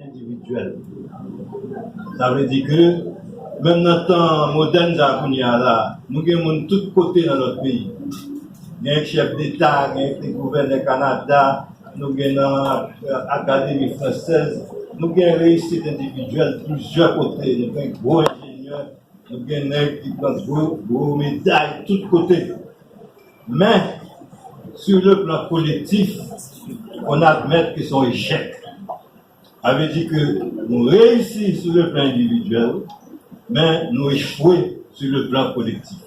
individuel. Ça veut dire que même dans le temps moderne, nous avons de tous côtés dans notre pays. Il y a un chef d'État, il y a un gouverneur du Canada, nous avons l'Académie française, nous avons une réussite individuelle de plusieurs côtés. Nous avons un gros ingénieur, nous avons un qui prend gros médailles de tous côtés. Mais sur le plan collectif, on admet que c'est un échec. Ça veut dire que nous réussissons sur le plan individuel, mais nous échouons sur le plan collectif.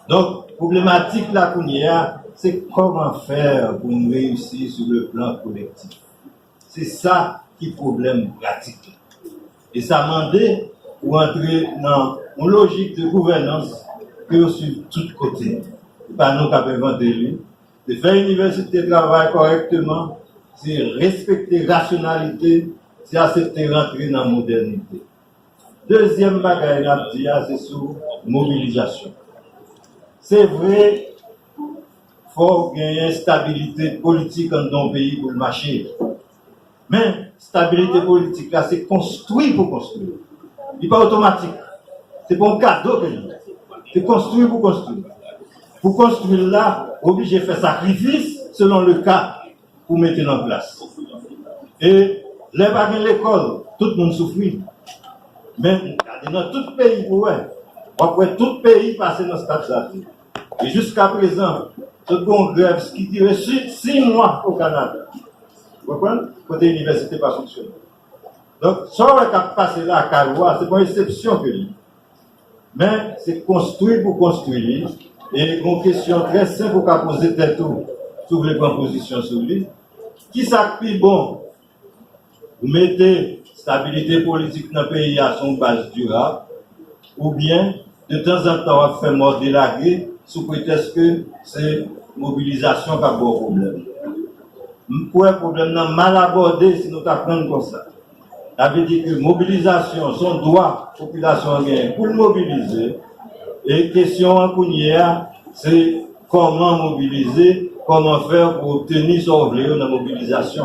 Donc, problématique là qu'on y a, c'est comment faire pour nous réussir sur le plan collectif. C'est ça qui est problème pratique. Et ça demande pour entrer dans une logique de gouvernance que sur tous côtés. Pas nous qui avons inventé, de faire l'université de travail correctement, c'est respecter la rationalité, c'est accepter rentrer dans la modernité. Deuxième bagage, c'est sur mobilisation. C'est vrai, il faut gagner une stabilité politique dans un pays pour le marché. Mais stabilité politique, là, c'est construit pour construire. Il n'est pas automatique. C'est pas un cadeau que c'est construire pour construire. Pour construire là, obligé de faire sacrifice selon le cas pour mettre en place. Et les bagage l'école, tout le monde souffre. Mais dans tout pays, après tout pays passer dans ce stade. Et jusqu'à présent, tout bon grève qui tire 6 mois au Canada. Vous comprenez? Côté université pas fonctionné. Donc, ça va passer là à Kaloua, c'est pas une exception que lui. Mais c'est construit pour construire. Et une question très simple pour qu'à poser tête sur les propositions sur lui. Qui s'appuie bon? Vous mettez stabilité politique dans le pays à son base durable, ou bien de temps en temps on fait mort délagué sous prétexte que c'est mobilisation qui a un problème. Pour un problème mal abordé si nous apprenons comme ça. Ça veut dire que mobilisation, son droit, population gagne pour le mobiliser. Et question en Kounia, c'est comment mobiliser, comment faire pour obtenir son volet dans la mobilisation.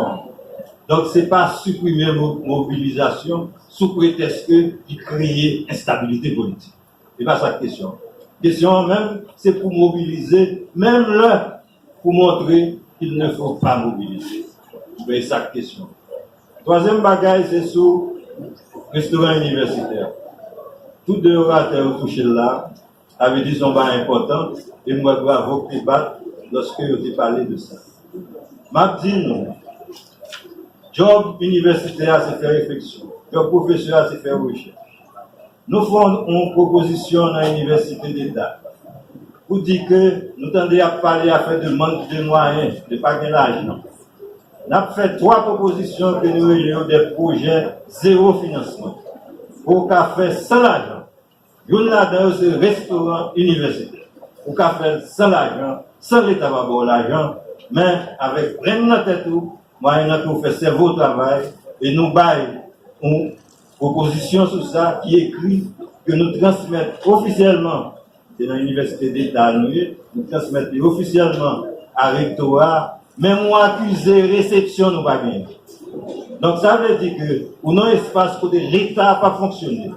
Donc, ce n'est pas supprimer la mobilisation sous prétexte qu'il crée instabilité politique. Ce n'est pas ça la question. La question même, c'est pour mobiliser, même là, pour montrer qu'il ne faut pas mobiliser. C'est ça la question. Troisième bagage, c'est sur le restaurant universitaire. Tous deux orateurs touchés là avaient dit son bain important et moi, bravo, débattre lorsque vous parlé de ça. M'a dit non. Job universitaire, c'est faire réflexion. Job professeur, c'est faire recherche. Nous faisons une proposition dans l'université d'État pour dire que nous tendons à parler à faire de manque de moyens, de pas de l'argent. Nous avons fait 3 propositions que nous ayons des projets zéro financement. Pour qu'à faire sans l'argent. Une là-dedans, c'est restaurant universitaire. Pour qu'à faire sans l'argent, sans l'État va avoir l'argent, mais avec plein de tête tout. Moi, nous fait cerveau travail et nous baillons une proposition sur ça qui écrit que nous transmettons officiellement, c'est dans l'université d'État, nous transmettons officiellement à rectorat, même moi accusé réception nous pas gagner. Donc ça veut dire que pour nos espaces côté l'État n'a pas fonctionné.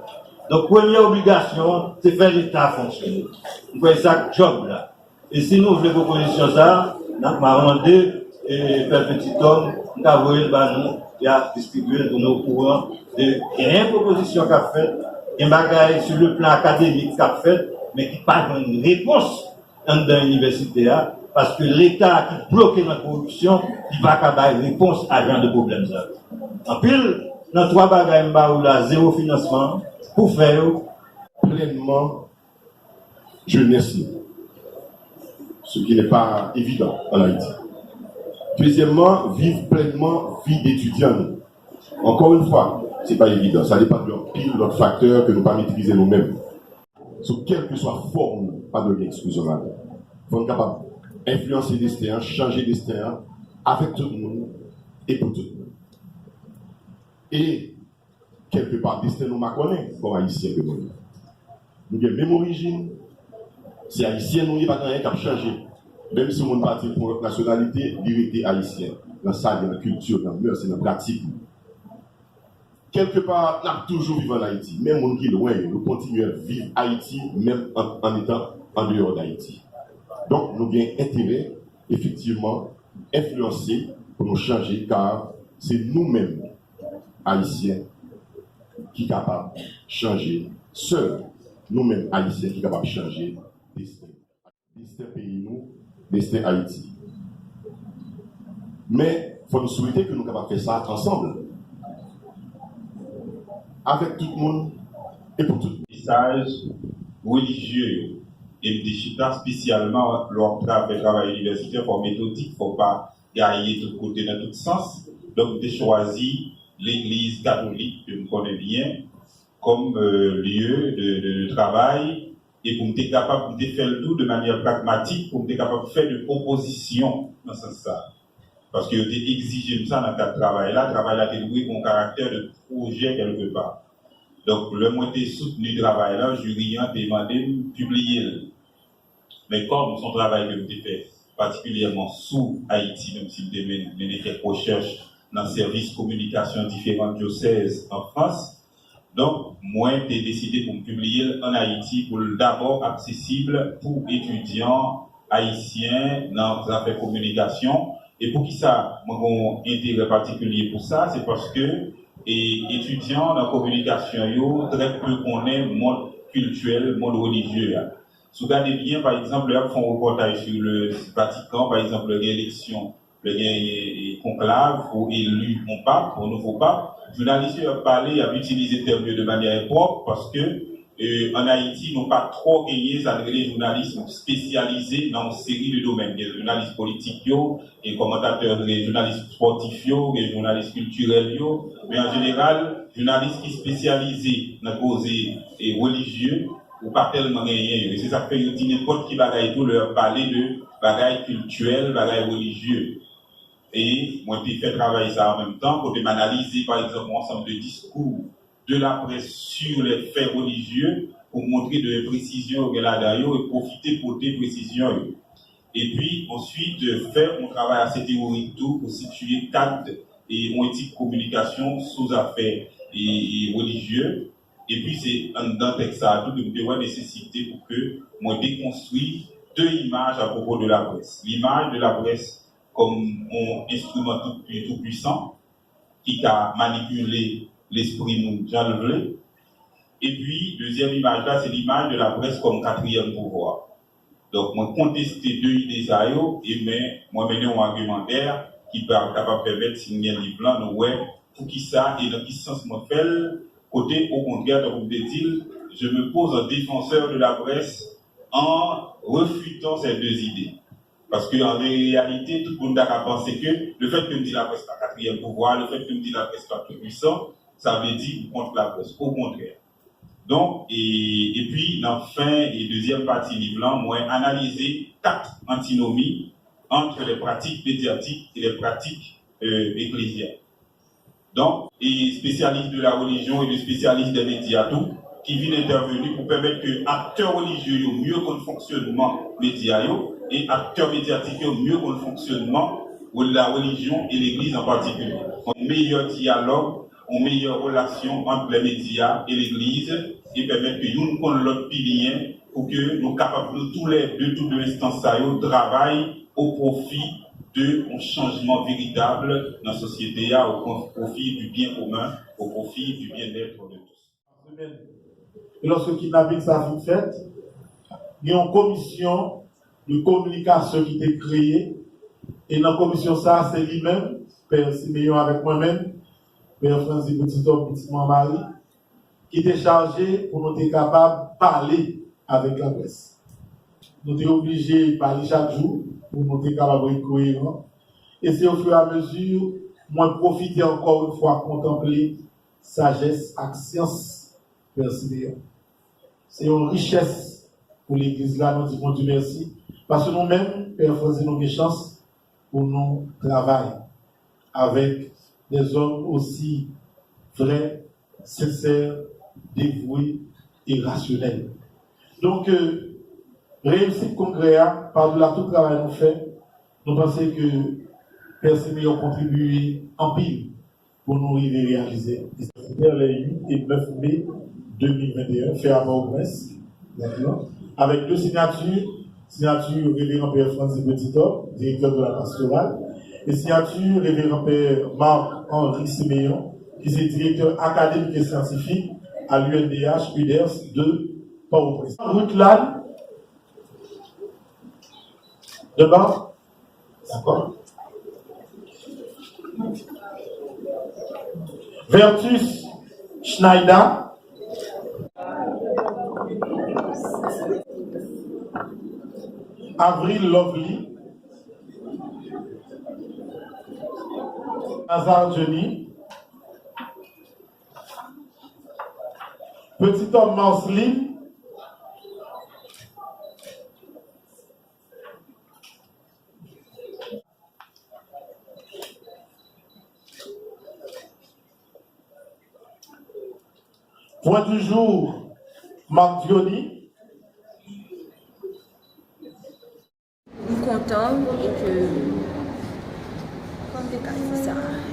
Donc première obligation, c'est faire l'État fonctionner. Vous voyez ça job là. Et si nous voulons proposition ça, nous avons demandé et faire petit homme, nous avons envoyé le ballon et a distribué de nos courants. Il y a une proposition qu'a faite, un bagage sur le plan académique qu'a fait, mais qui n'a pas une réponse dans l'université, parce que l'État qui bloque notre corruption, il va avoir une réponse à ce genre de problème. En pile, dans 3 bagages, là, zéro financement, pour faire pleinement jeunesse, ce qui n'est pas évident en Haïti. Deuxièmement, vivre pleinement vie d'étudiant. Encore une fois, ce n'est pas évident. Ça dépend de pile d'autres facteurs que nous ne pas maîtriser nous-mêmes. Sur quelle que soit forme, pas de excuse là. Il faut être capable d'influencer le destin, changer le destin avec tout le monde et pour tout le monde. Et quelque part, le destin nous m'a connaît comme haïtien que nous. Nous avons la même origine. C'est haïtien, nous n'avons pas rien qu'à changer. Même si on partit pour notre nationalité, l'unité haïtienne, dans sa culture, dans la mœurs, c'est dans la pratique. quelque part, on a toujours vécu en Haïti. Même on qui est loin, nous continuons à vivre Haïti, même en étant en dehors d'Haïti. Donc, nous avons intérêt, effectivement, influencer pour nous changer, car c'est nous-mêmes, Haïtiens, qui sommes capables de changer, seuls, nous-mêmes, Haïtiens, qui sommes capables de changer destin. Destin pays, nous, destin Haïti. Mais il faut nous souhaiter que nous sommes capables de faire ça ensemble. Avec tout le monde et pour tout le monde. Message religieux et des chita spécialement leur travail universitaire pour méthodique, il ne faut pas gailler de tout côté dans tout sens. Donc, j'ai choisi l'église catholique que je connais bien comme lieu de travail et pour être capable de faire le tout de manière pragmatique, pour être capable de faire de propositions dans ce sens-là. Parce que j'ai exigé ça dans le cadre de travail là a développé mon caractère de projet quelque part. Donc, le moins de soutenu le travail là, jury a demandé de publier. Mais comme son travail que j'ai fait, particulièrement sous Haïti, même si j'ai mené quelques recherches dans le service communication différents diocèses en France, donc, moi, j'ai décidé pour me publier en Haïti pour d'abord accessible pour étudiants haïtiens dans l'affaire communication. Et pour qui ça, moi, j'ai un intérêt particulier pour ça, c'est parce que étudiants dans la communication, yo, très peu connaissent le monde culturel, le monde religieux. Si vous regardez bien, par exemple, là, font un reportage sur le Vatican, par exemple, l'élection, le conclave ou élu mon pape, mon nouveau pape, journalistes ont parlé, ont utilisé le terme de manière propre parce que en Haïti, nous n'avons pas trop gagné les journalistes spécialisés dans une série de domaines. Les journalistes politiques, les commentateurs, les journalistes sportifs, les journalistes culturels, mais en général, les journalistes qui sont spécialisés dans les causes religieuses, ou pas tellement rien. Et c'est ça que fait n'importe qui bagaille tout leur parler de bagaille culturelle, bagaille religieux. Et moi, j'ai fait travailler ça en même temps pour m'analyser, par exemple, un ensemble de discours de la presse sur les faits religieux pour montrer de précisions là-dedans et profiter pour des précisions. Et puis, ensuite, faire un travail assez théorique tout pour situer cadre et une éthique de communication sous affaires et religieux. Et puis, c'est dans texte ça tout de la nécessité pour que moi déconstruise deux images à propos de la presse. L'image de la presse comme un instrument tout puissant qui a manipulé l'esprit mondial. Et puis, deuxième image là, c'est l'image de la presse comme quatrième pouvoir. Donc, moi, contester deux idées ça, et moi, mener un argumentaire qui peut capable permettre, si nous avons un livre là, nous, ouais, pour qui ça, et dans quel sens moi fait, côté, au contraire, donc, vous dit, je me pose en défenseur de la presse en refutant ces deux idées. Parce qu'en réalité, tout le monde a pensé que le fait que me dit la presse est quatrième pouvoir, le fait que me dit la presse est plus puissant, ça veut dire contre la presse. Au contraire. Donc, et puis, dans la fin et deuxième partie du livre, moi, analyser 4 antinomies entre les pratiques médiatiques et les pratiques ecclésiales. Donc, et spécialistes de la religion et des spécialistes des médias, tout, qui viennent intervenir pour permettre que acteurs religieux mieux qu'on le fonctionnement média et acteurs médiatiques mieux qu'on le fonctionnement de la religion et l'Église en particulier. Un meilleur dialogue, une meilleure relation entre les médias et l'Église et permettre que nous connaissons l'autre pilier pour que nous capables tous les toutes les instances travaillent au profit d'un changement véritable dans la société, au profit du bien commun, au profit du bien-être de tous. Et lorsque le kidnapping ça a fait, il y a une commission de communication qui était créée. Et dans la commission, ça, c'est lui-même, Père Siméon avec moi-même, Père Francis Petit-Homme, Petit-Marie, qui était chargé pour nous être capables de parler avec la presse. Nous étions obligés de parler chaque jour pour nous être capables d'être cohérents. Et c'est au fur et à mesure, moi, profiter encore une fois, contempler sagesse et science, Père Siméon. C'est une richesse pour l'Église là, nous disons Dieu merci. Parce que nous-mêmes, Père Francis, nous avons des chances pour nous travailler avec des hommes aussi vrais, sincères, dévoués et rationnels. Donc, réussir le congrès, par-delà tout le travail que nous faisons, nous pensons que Père Siméon a contribué en pile pour nous y réaliser. C'était les 8 et 9 mai 2021, fait à Port-au-Prince, d'accord, avec deux signatures. Signature révérend Père Francis Petitop, directeur de la pastorale, et signature révérend Père Marc-Henri Siméon, qui est directeur académique et scientifique à l'UNDH UDERS de Port-au-Prince. Route là, devant, d'accord. Vertus Schneider. Avril Lovely, Hazard Johnny, Petit Homme Marceline, Point du jour, Marc Diony. Content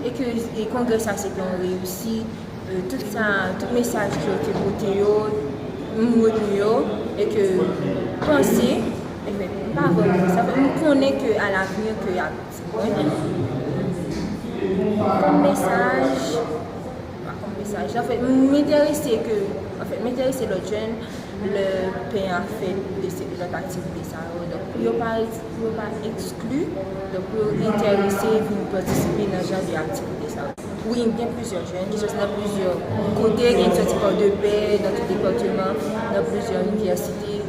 et que les congrès ça c'est qu'on réussi tout message qui a été voté et que penser pas vraiment ça nous connaît que à l'avenir que y a comme message en fait m'intéresser l'autre jeune le père a fait de cette activité ça donc il pas exclu donc pour intéresser pour participer dans ce genre d'activité ça oui il y a plusieurs jeunes qui sont dans plusieurs côtés il y a une sorte de paix dans tout département dans plusieurs universités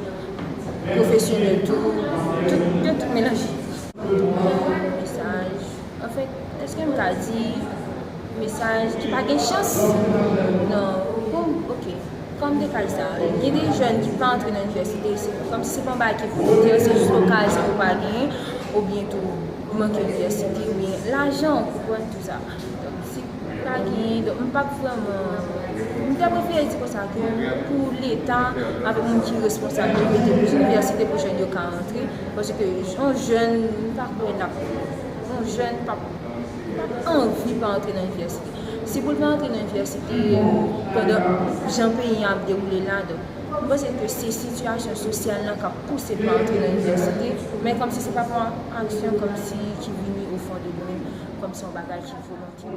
professionnelles tout mélangé message en fait est-ce que je me dit message qui pas de chance non ok comme des cas ça, il y a des jeunes qui peuvent entrer dans l'université, c'est comme si c'est pas un bail qui faut dire, c'est juste au cas où pas gagner, ou bientôt manquer l'université, ou bien l'argent pour tout ça. Donc si pas gagner, donc on pas vraiment, on préfère dire ça que pour l'État, avec mon qui est responsable de mettre plus d'université pour les jeunes qui entrer, parce que un jeune pas envie d'entrer dans l'université. Si vous voulez entrer dans l'université, pendant Jean-Pays a déroulé là, je pense que ces situations sociales qui ont poussé pour entrer dans l'université, mais comme si ce n'est pas pour action, comme si qui venait au fond de nous, comme si on bagage qui volontiers.